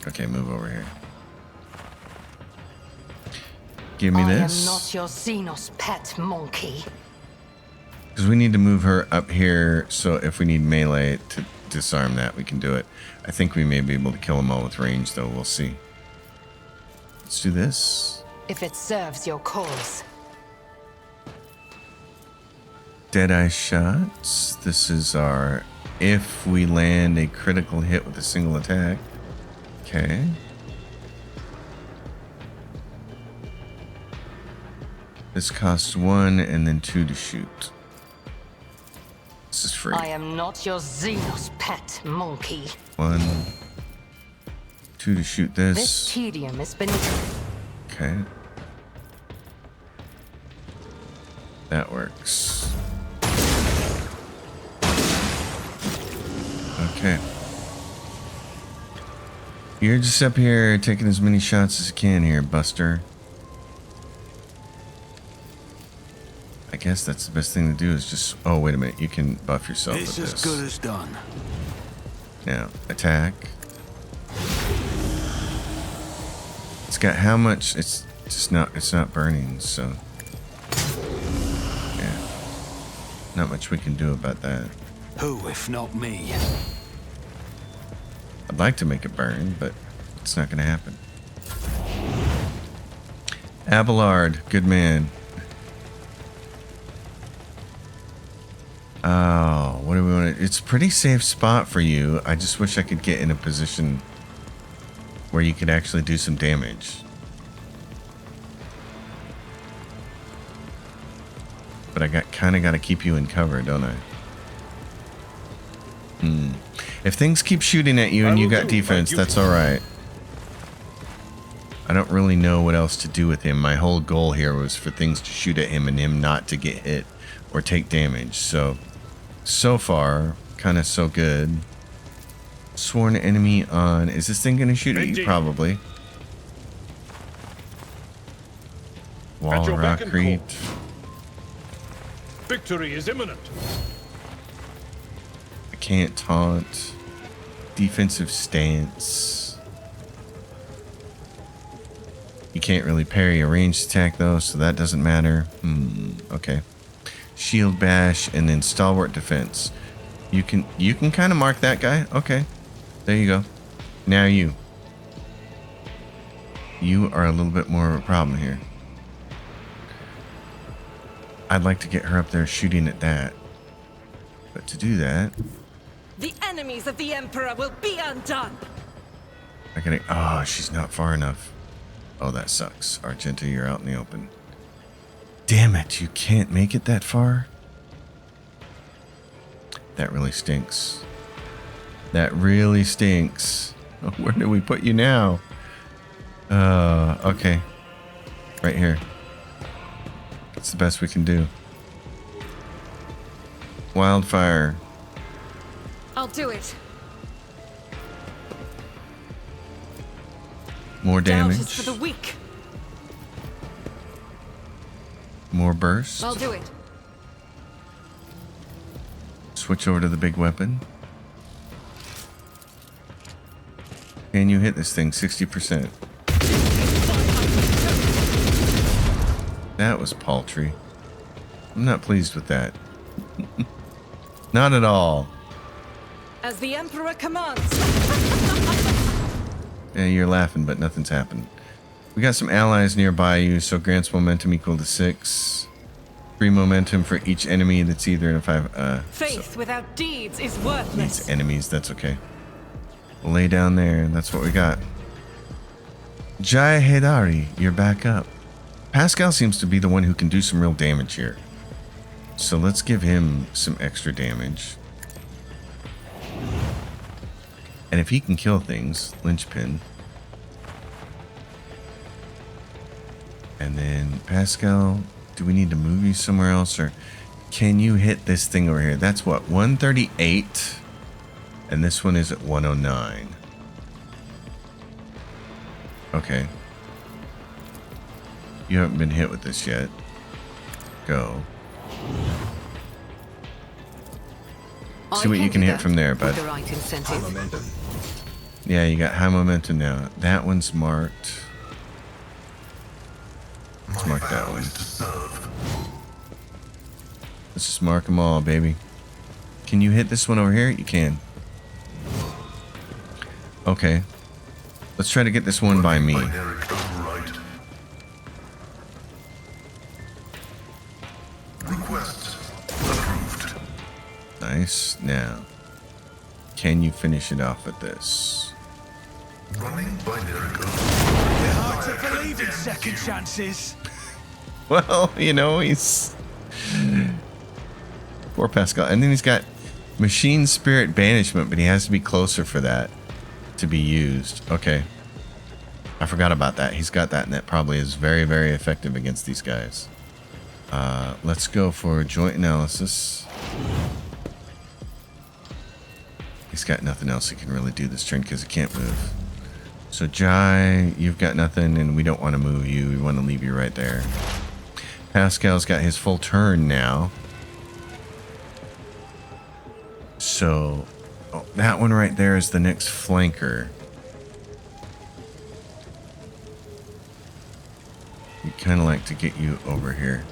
Okay, move over here. Give me this. I am not your Xenos pet monkey. Because we need to move her up here, so if we need melee to disarm that, we can do it. I think we may be able to kill them all with range, though. We'll see. Let's do this. If it serves your cause. Deadeye shots. This is our... if we land a critical hit with a single attack. Okay. This costs 1 and then 2 to shoot. This is free. I am not your Xenos pet monkey. 1, 2 to shoot This this. tedium is beneath. Okay. That works. Okay. You're just up here taking as many shots as you can here, Buster. I guess that's the best thing to do is just... oh, wait a minute. You can buff yourself It's with as this. good as done. Now, attack. It's got how much? It's not burning, so... yeah. Not much we can do about that. Who, if not me? I'd like to make it burn, but it's not going to happen. Abelard, good man. Oh, what do we want to... it's a pretty safe spot for you. I just wish I could get in a position where you could actually do some damage. But I kind of got to keep you in cover, don't I? If things keep shooting at you and you got defense, that's all right. I don't really know what else to do with him. My whole goal here was for things to shoot at him and him not to get hit or take damage. So far, kind of so good. Sworn enemy on. Is this thing going to shoot at you? Probably. Wall rockcrete. Victory is imminent. I can't taunt. Defensive stance. You can't really parry a ranged attack though, so that doesn't matter. Okay. Shield bash and then stalwart defense. You can kind of mark that guy. Okay. There you go. Now you. You are a little bit more of a problem here. I'd like to get her up there shooting at that. But to do that, The enemies of the Emperor will be undone. I gotta. Oh, she's not far enough. Oh, that sucks. Argenta, you're out in the open. Damn it, you can't make it that far? That really stinks. That really stinks. Where do we put you now? Okay. Right here. That's the best we can do. Wildfire. I'll do it. More Doubt is damage. for the weak. More burst. I'll do it. Switch over to the big weapon. Can you hit this thing 60%? That was paltry. I'm not pleased with that. Not at all. As the Emperor commands. Yeah, you're laughing, but nothing's happened. We got some allies nearby you, so grants momentum equal to 6. 3 momentum for each enemy that's either in a 5. Faith without deeds is These worthless. enemies, that's okay. Lay down there, and that's what we got. Jai Hedari, you're back up. Pascal seems to be the one who can do some real damage here. So let's give him some extra damage. And if he can kill things, linchpin. And then Pascal, do we need to move you somewhere else, or can you hit this thing over here? That's what, 138, and this one is at 109. Okay. You haven't been hit with this yet. Go. See what you can hit from there, bud. The right incentive. Yeah, you got high momentum now. That one's marked. Let's mark that one. Let's just mark them all, baby. Can you hit this one over here? You can. Okay. Let's try to get this one by me. Request approved. Nice. Now, can you finish it off with this? Running binary code. They're hard to believe in second chances. Well, you know, he's... Poor Pascal. And then he's got Machine Spirit Banishment, but he has to be closer for that to be used. Okay. I forgot about that. He's got that, and that probably is very, very effective against these guys. Let's go for Joint Analysis. He's got nothing else he can really do this turn because he can't move. So Jai, you've got nothing, and we don't want to move you. We want to leave you right there. Pascal's got his full turn now. So that one right there is the next flanker. We kind of like to get you over here.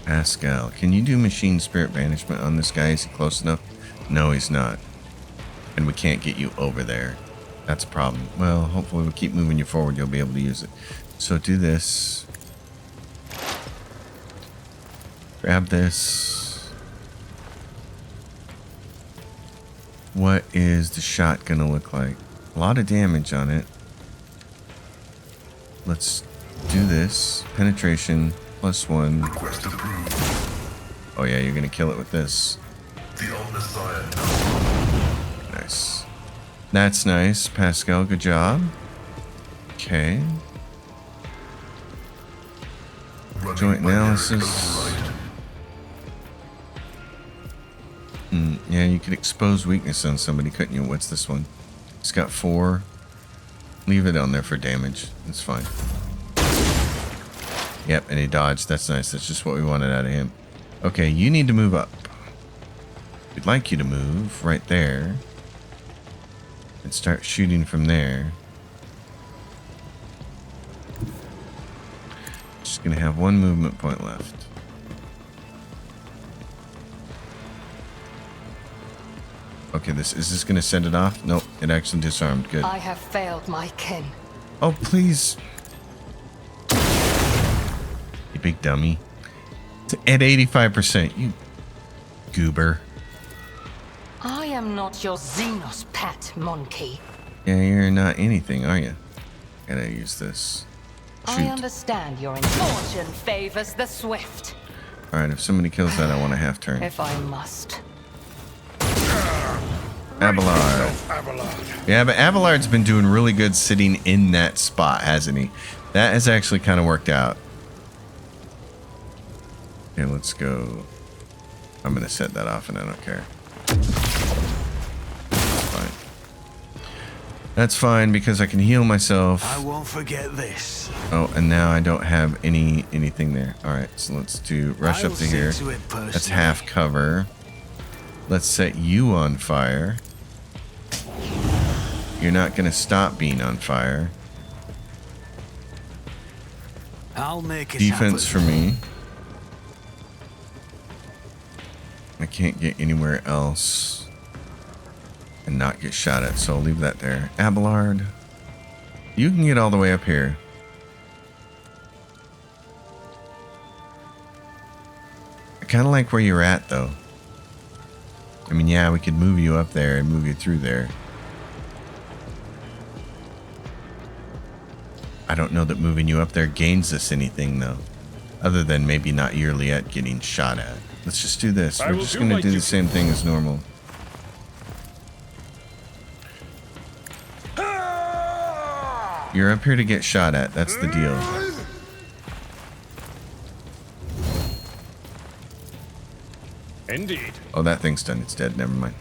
Pascal, can you do Machine Spirit Banishment on this guy? Is he close enough? No, he's not. And we can't get you over there. That's a problem. Well, hopefully we'll keep moving you forward. You'll be able to use it. So do this. Grab this. What is the shot gonna look like? A lot of damage on it. Let's do this. Penetration +1. Request approved. Oh yeah, you're gonna kill it with this. The Omnissiah. Nice. That's nice, Pascal. Good job. Okay. Running Joint analysis. override. Yeah, you could expose weakness on somebody, couldn't you? What's this one? It's got 4. Leave it on there for damage. That's fine. Yep, and he dodged. That's nice. That's just what we wanted out of him. Okay, you need to move up. We'd like you to move right there. And start shooting from there. Just gonna have 1 movement point left. Okay, is this gonna send it off? Nope, it actually disarmed. Good. I have failed my kin. Oh, please. You big dummy. It's at 85%. You goober. I am not your Xenos pet, monkey. Yeah, you're not anything, are you? Gotta use this. I Shoot. understand your fortune favors the swift, Alright, if somebody kills that, I want a half turn. if I must. Abelard. Yeah, but Abelard's been doing really good sitting in that spot, hasn't he? That has actually kind of worked out. Okay, let's go. I'm going to set that off and I don't care. That's fine. That's fine because I can heal myself. I won't forget this. Oh, and now I don't have anything there. Alright, so let's do rush I up will to see here. to it That's personally. half cover. Let's set you on fire. You're not going to stop being on fire. I'll make it Defense for happen. me. I can't get anywhere else and not get shot at, so I'll leave that there. Abelard, you can get all the way up here. I kind of like where you're at, though. I mean, yeah, we could move you up there and move you through there. I don't know that moving you up there gains us anything, though. Other than maybe not yearly at getting shot at. Let's just do this. I We're will just do going to my do the duty. same thing as normal. You're up here to get shot at. That's the deal. Indeed. Oh, that thing's done. It's dead. Never mind.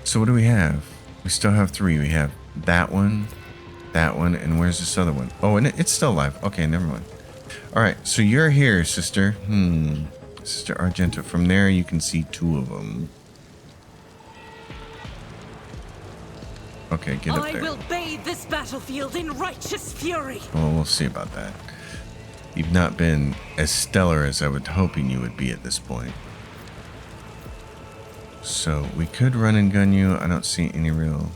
So what do we have? We still have 3. We have that one, and where's this other one? Oh, and it's still alive. Okay, never mind. All right, so you're here, sister. Sister Argenta. From there, you can see 2 of them. Okay, get up I there. will bathe this battlefield in righteous fury. Well, we'll see about that. You've not been as stellar as I was hoping you would be at this point. So, we could run and gun you. I don't see any real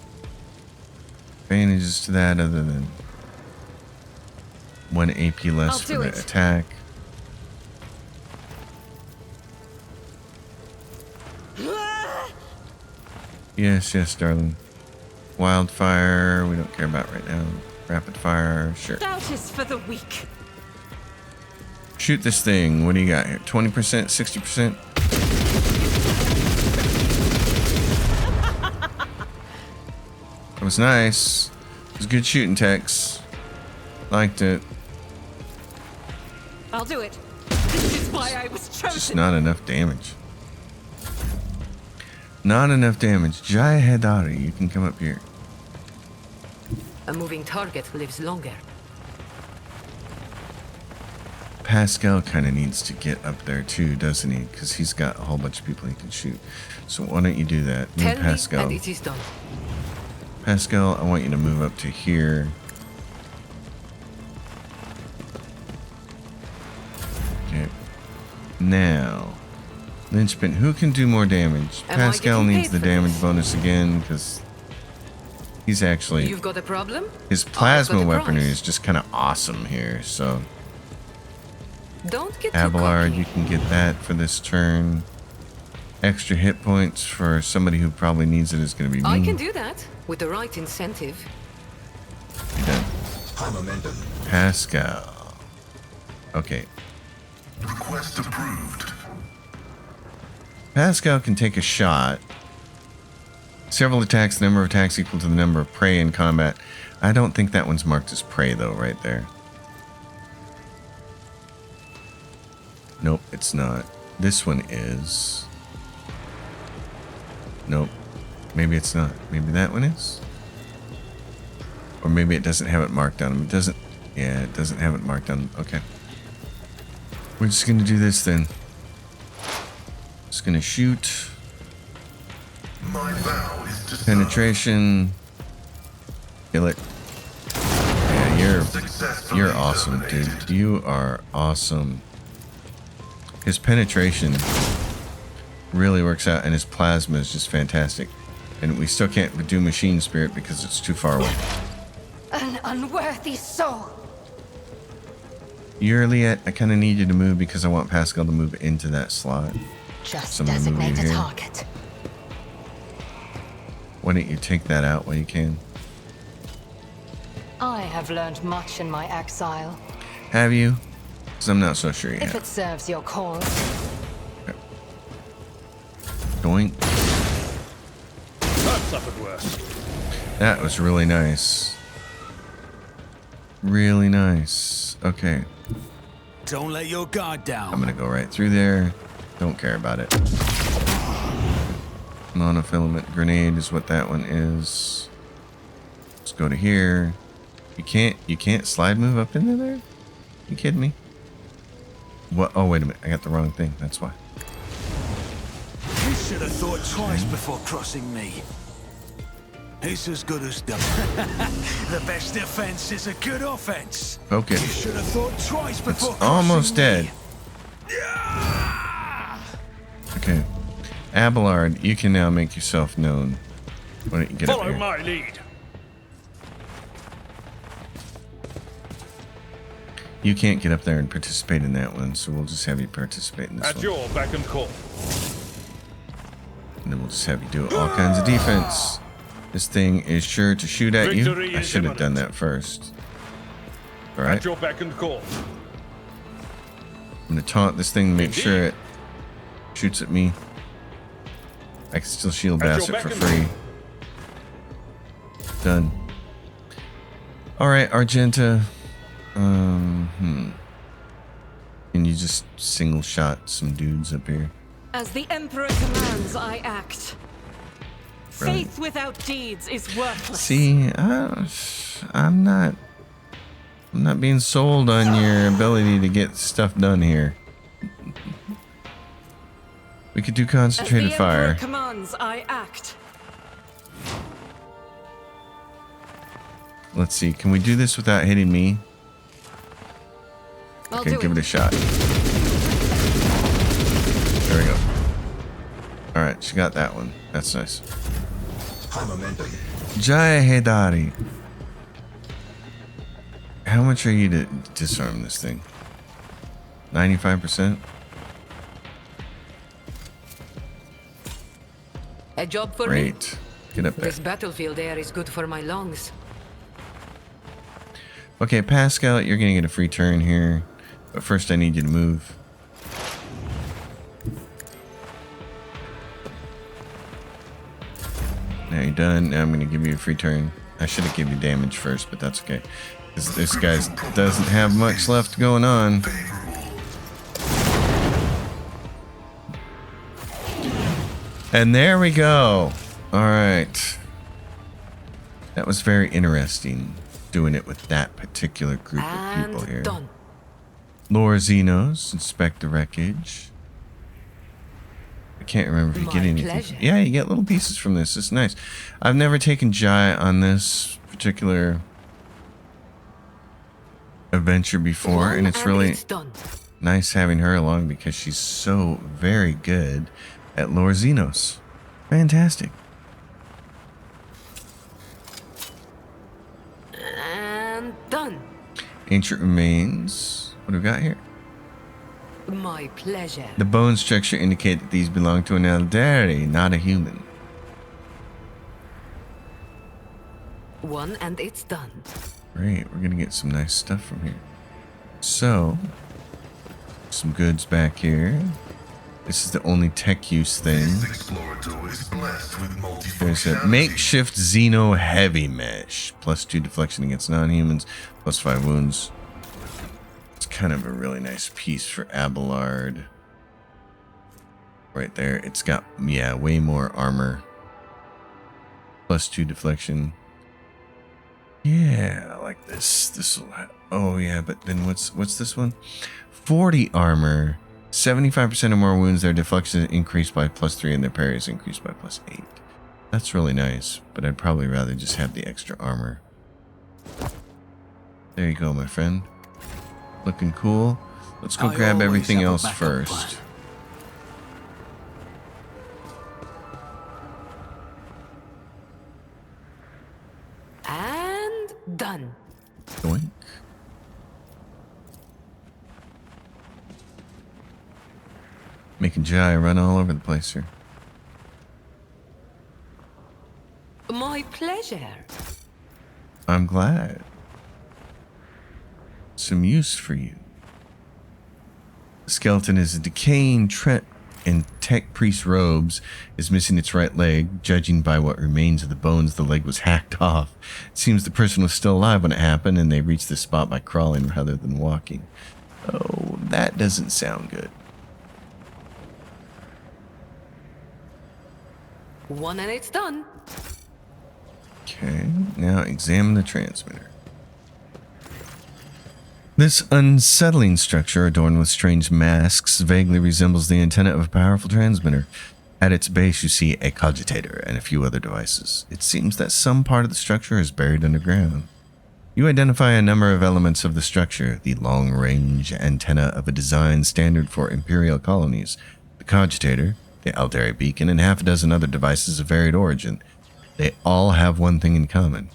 advantages to that other than 1 AP less I'll for do the it. attack. Yes, darling. Wildfire, we don't care about right now. Rapid fire, sure. Doubt is for the weak. Shoot this thing. What do you got here? 20%, 60%? That was nice. It was good shooting, Tex. Liked it. I'll do it. This is why I was chosen. Just not enough damage. Not enough damage. Jaya Hedari, you can come up here. A moving target lives longer. Pascal kind of needs to get up there too, doesn't he? Because he's got a whole bunch of people he can shoot. So why don't you do that? Tell Move Pascal. me and it is done. Pascal, I want you to move up to here. Okay. Now, Lynchpin, who can do more damage? Am I Pascal getting needs paid the for damage this? bonus again because he's actually You've got a problem? his plasma got a weaponry prize. is just kind of awesome here. So Don't get too Abelard, cocky. you can get that for this turn. Extra hit points for somebody who probably needs it is going to be me. I can do that with the right incentive. Pascal. Okay. Request approved. Pascal can take a shot. Several attacks, the number of attacks equal to the number of prey in combat. I don't think that one's marked as prey, though, right there. Nope, it's not. This one is. Nope. Maybe it's not. Maybe that one is? Or maybe it doesn't have it marked on them. It doesn't. Yeah, it doesn't have it marked on them. Okay. We're just going to do this then. Just going to shoot. My vow is to serve. Penetration. Kill it. Yeah, Successfully you're awesome, terminated. dude. You are awesome. His penetration really works out, and his plasma is just fantastic. And we still can't do machine spirit because it's too far away. An unworthy soul. Juliet, I kind of need you to move because I want Pascal to move into that slot. Just So I'm gonna move designate you a here. target. Why don't you take that out while you can? I have learned much in my exile. Have you? Because I'm not so sure you If have. it serves your cause. Doink. I've suffered worse. That was really nice. Really nice. Okay. Don't let your guard down. I'm gonna go right through there. Don't care about it. Monofilament grenade is what that one is. Let's go to here. You can't slide move up into there? You kidding me? What? Oh, wait a minute. I got the wrong thing. That's why. You should have thought twice before crossing me. It's as good as done. The best defense is a good offense. You Focus. should have thought twice before It's almost crossing dead. me. Okay. Abelard, you can now make yourself known. Why don't you get up Follow here? my lead. You can't get up there and participate in that one, so we'll just have you participate in this At one. your beck and call. And then we'll just have you do all kinds of defense. This thing is sure to shoot at you. Victory I is should have done imminent. that first. Alright. At your beck and call. I'm gonna taunt this thing to make Indeed. sure it shoots at me. I can still shield At your bash it for beck free. and Done. Alright, Argenta. Can you just single shot some dudes up here? As the Emperor commands, I act. Brilliant. Faith without deeds is worthless. See, I'm not being sold on your ability to get stuff done here. We could do As concentrated the Emperor fire. commands, I act. Let's see, can we do this without hitting me? I'll Okay, do give it a shot. There we go. Alright, she got that one. That's nice. Jaya Hedari. How much are you to disarm this thing? 95%? A job for me. Great. Get up there. This battlefield air is good for my lungs. Okay, Pascal, you're gonna get a free turn here. But first I need you to move. Now you're done. Now I'm gonna give you a free turn. I should have given you damage first, but that's okay. Because this guy doesn't have much left going on. And there we go. Alright. That was very interesting, doing it with that particular group of people And here. done. Lore Xenos, inspect the wreckage. I can't remember if you My get anything. pleasure. Yeah, you get little pieces from this. It's nice. I've never taken Jai on this particular adventure before, and it's really done. nice having her along because she's so very good at Lore Xenos. Fantastic. And done. Ancient remains. What do we got here? My pleasure. The bone structure indicate that these belong to an Eldari, not a human. One and it's done. Great, we're gonna get some nice stuff from here. So, Some goods back here. This is the only tech use thing. This explorator is blessed with There's a multifunctionality. makeshift Xeno heavy mesh. +2 deflection against non-humans. +5 wounds. It's kind of a really nice piece for Abelard. Right there. It's got, yeah, way more armor. +2 deflection. Yeah, I like this. This will. Oh yeah, but then what's this one? 40 armor, 75% or more wounds. Their deflection is increased by +3, and their parry is increased by +8. That's really nice, but I'd probably rather just have the extra armor. There you go, my friend. Looking cool. Let's go I grab always everything have a else backup first. plan. And done. Doink. Making Jai run all over the place here. My pleasure. I'm glad. Some use for you. The skeleton is a decaying in tech priest robes, is missing its right leg. Judging by what remains of the bones, the leg was hacked off. It seems the person was still alive when it happened, and they reached the spot by crawling rather than walking. Oh, that doesn't sound good. One and it's done. Okay, now examine the transmitter. This unsettling structure, adorned with strange masks, vaguely resembles the antenna of a powerful transmitter. At its base, you see a cogitator and a few other devices. It seems that some part of the structure is buried underground. You identify a number of elements of the structure: the long-range antenna of a design standard for Imperial colonies, the cogitator, the Aldari beacon, and half a dozen other devices of varied origin. They all have one thing in common.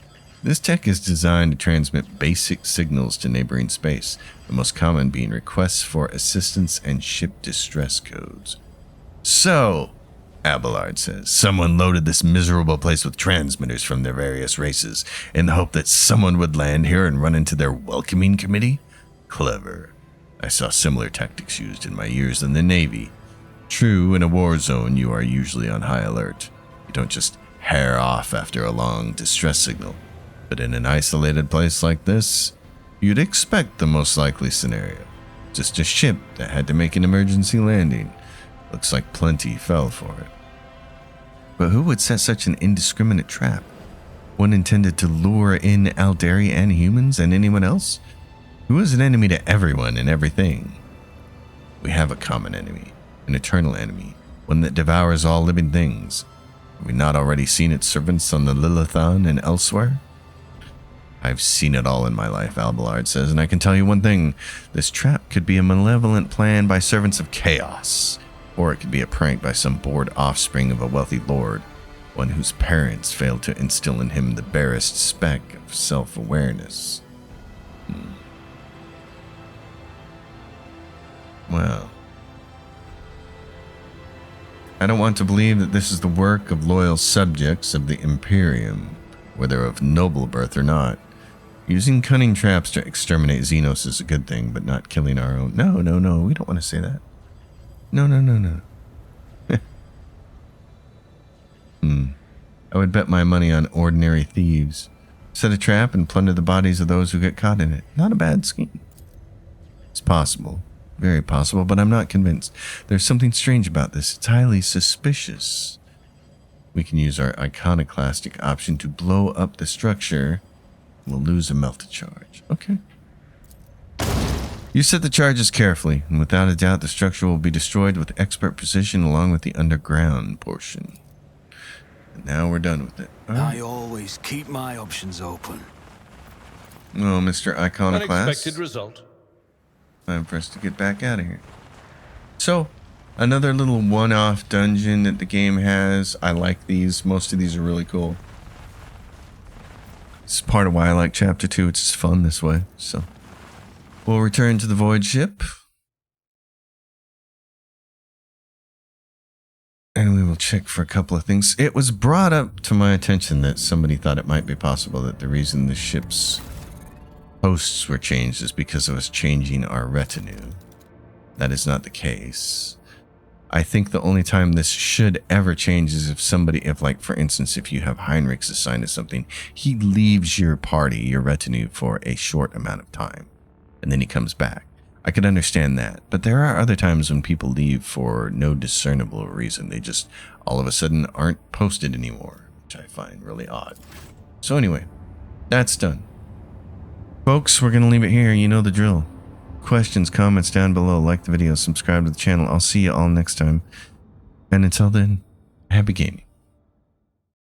This tech is designed to transmit basic signals to neighboring space, the most common being requests for assistance and ship distress codes. So, Abelard says, someone loaded this miserable place with transmitters from their various races in the hope that someone would land here and run into their welcoming committee? Clever. I saw similar tactics used in my years in the Navy. True, in a war zone, you are usually on high alert. You don't just hair off after a long distress signal. But in an isolated place like this, you'd expect the most likely scenario. Just a ship that had to make an emergency landing. Looks like plenty fell for it. But who would set such an indiscriminate trap? One intended to lure in Aldari and humans and anyone else? Who is an enemy to everyone and everything? We have a common enemy, an eternal enemy, one that devours all living things. Have we not already seen its servants on the Lilithan and elsewhere? I've seen it all in my life, Abelard says, and I can tell you one thing. This trap could be a malevolent plan by servants of chaos, or it could be a prank by some bored offspring of a wealthy lord, one whose parents failed to instill in him the barest speck of self-awareness. Well, I don't want to believe that this is the work of loyal subjects of the Imperium, whether of noble birth or not. Using cunning traps to exterminate Xenos is a good thing, but not killing our own. No, we don't want to say that. No. I would bet my money on ordinary thieves. Set a trap and plunder the bodies of those who get caught in it. Not a bad scheme. It's possible. Very possible, but I'm not convinced. There's something strange about this. It's highly suspicious. We can use our iconoclastic option to blow up the structure. We'll lose a melted charge. Okay. You set the charges carefully, and without a doubt the structure will be destroyed with expert precision along with the underground portion. And now we're done with it. I always keep my options open. Oh, Mr. Iconoclast. Unexpected result. Time for us to get back out of here. So, another little one-off dungeon that the game has. I like these. Most of these are really cool. It's part of why I like Chapter 2. It's just fun this way. So, we'll return to the Void Ship. And we will check for a couple of things. It was brought up to my attention that somebody thought it might be possible that the reason the ship's hosts were changed is because of us changing our retinue. that is not the case. I think the only time this should ever change is if like, for instance, if you have Heinrichs assigned to something, he leaves your party, your retinue, for a short amount of time, and then he comes back. I could understand that, but there are other times when people leave for no discernible reason. They just all of a sudden aren't posted anymore, which I find really odd. So anyway, that's done. Folks, we're going to leave it here. You know the drill. Questions, comments down below. Like the video, subscribe to the channel. I'll see you all next time. And until then, happy gaming.